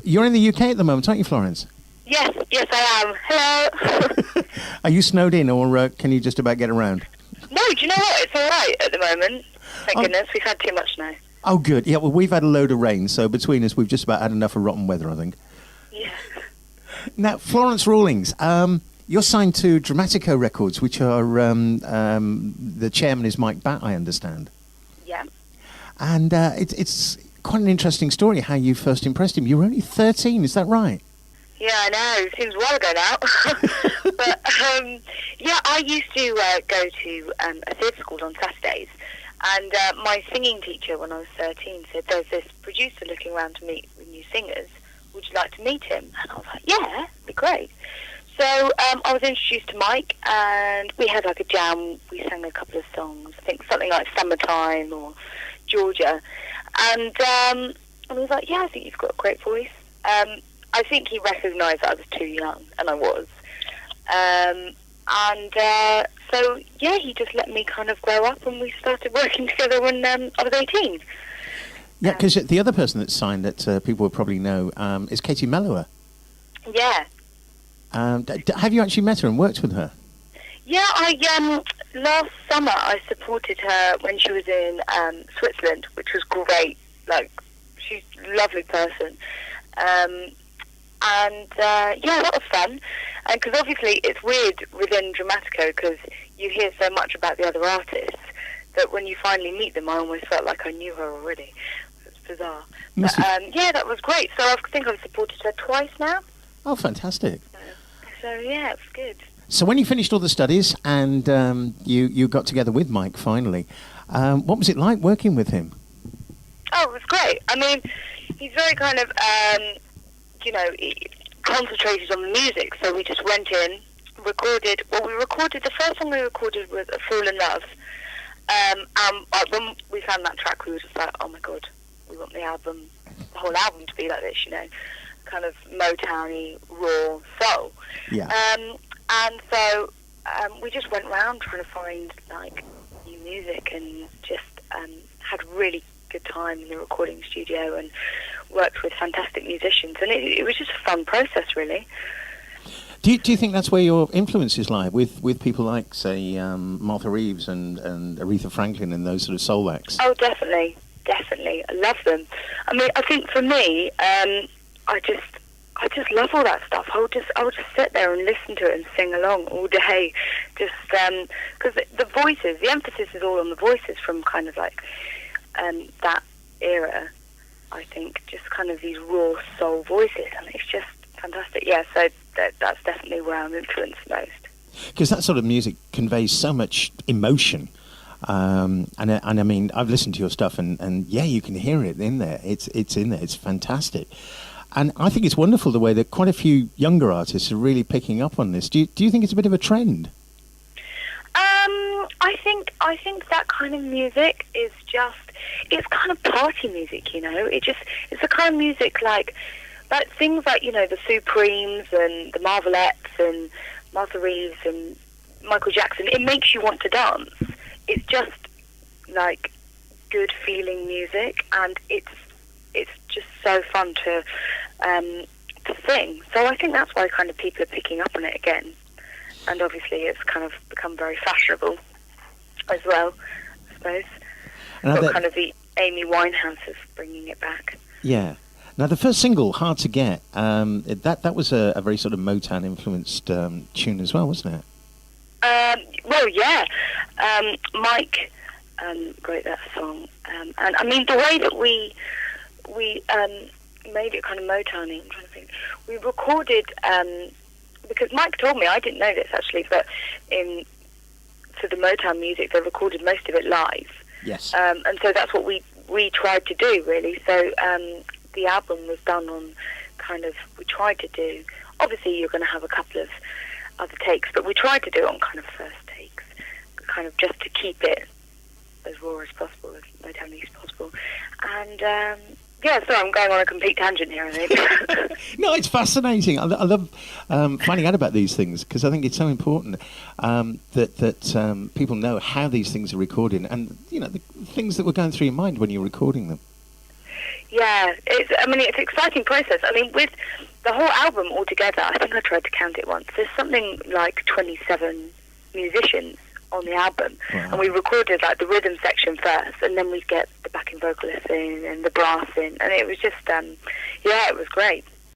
You're in the UK at the moment, aren't you, Florence? Yes, I am. Hello. Are you snowed in, or can you just about get around? No, do you know what? It's all right at the moment. Thank goodness. We've had too much snow. Oh, good. Yeah, well, we've had a load of rain, so between us, we've just about had enough of rotten weather, I think. Yeah. Now, Florence Rawlings, you're signed to Dramatico Records, which are, the chairman is Mike Batt, I understand. Yeah. And it's quite an interesting story how you first impressed him. You were only 13, is that right? Yeah, I know. It seems a while ago now. But, yeah, I used to go to a theatre school on Saturdays. And my singing teacher, when I was 13, said, there's this producer looking around to meet with new singers. Would you like to meet him? And I was like, yeah, it'd be great. So I was introduced to Mike, and we had like a jam. We sang a couple of songs, I think something like Summertime or Georgia. And he was like, yeah, I think you've got a great voice. I think he recognised that I was too young, and I was. So, yeah, he just let me kind of grow up, and we started working together when I was 18. Yeah, because the other person that's signed that people will probably know is Katie Mellower. Yeah. Have you actually met her and worked with her? Yeah, last summer I supported her when she was in Switzerland, which was great. Like, she's a lovely person. Yeah, that was fun. Because obviously it's weird within Dramatico because you hear so much about the other artists that when you finally meet them, I almost felt like I knew her already. It's bizarre. But, yeah, that was great. So I think I've supported her twice now. Oh, fantastic. So yeah, it was good. So when you finished all the studies and you got together with Mike finally, what was it like working with him? Oh, it was great. I mean, he's very kind of, he concentrated on the music. So we just went in, recorded. The first song we recorded was A Fool in Love. When we found that track, we were just like, oh my God, we want the whole album to be like this, kind of Motown-y, raw soul. Yeah. And so we just went around trying to find like new music and just had a really good time in the recording studio and worked with fantastic musicians, and it was just a fun process, really. Do you think that's where your influences lie, with people like, say, Martha Reeves and Aretha Franklin and those sort of soul acts? Oh, definitely. I love them. I mean, I think for me, I just love all that stuff. I would just sit there and listen to it and sing along all day, just because the voices, the emphasis is all on the voices from kind of like that era. I think just kind of these raw soul voices, and it's just fantastic. Yeah, so that's definitely where I'm influenced most. Because that sort of music conveys so much emotion. And I mean, I've listened to your stuff, and yeah, you can hear it in there. It's in there. It's fantastic. And I think it's wonderful the way that quite a few younger artists are really picking up on this. Do you think it's a bit of a trend? I think that kind of music is it's kind of party music, It's the kind of music like things like, the Supremes and the Marvelettes and Martha Reeves and Michael Jackson. It makes you want to dance. It's just like good feeling music, and it's just so fun to sing. So I think that's why kind of people are picking up on it again. And obviously it's kind of become very fashionable as well, I suppose. But kind of the Amy Winehouse is bringing it back. Yeah. Now the first single, Hard to Get, that was a very sort of Motown influenced tune as well, wasn't it? Well, yeah. Mike wrote that song. And I mean, the way that we made it kind of Motown-y, I'm trying to think. We recorded, because Mike told me, I didn't know this actually, but for the Motown music, they recorded most of it live. Yes. And so that's what we tried to do, really. So the album was done on we tried to do, obviously you're going to have a couple of other takes, but we tried to do it on kind of first takes, kind of just to keep it as raw as possible, as Motown-y as possible. And yeah, so I'm going on a complete tangent here, I think. No, it's fascinating. I love finding out about these things because I think it's so important that people know how these things are recorded and, the things that were going through your mind when you're recording them. Yeah, it's an exciting process. I mean, with the whole album altogether, I think I tried to count it once. There's something like 27 musicians on the album, Wow. and we recorded like the rhythm section first, and then we'd get the backing vocalists in and the brass in, and it was just, it was great.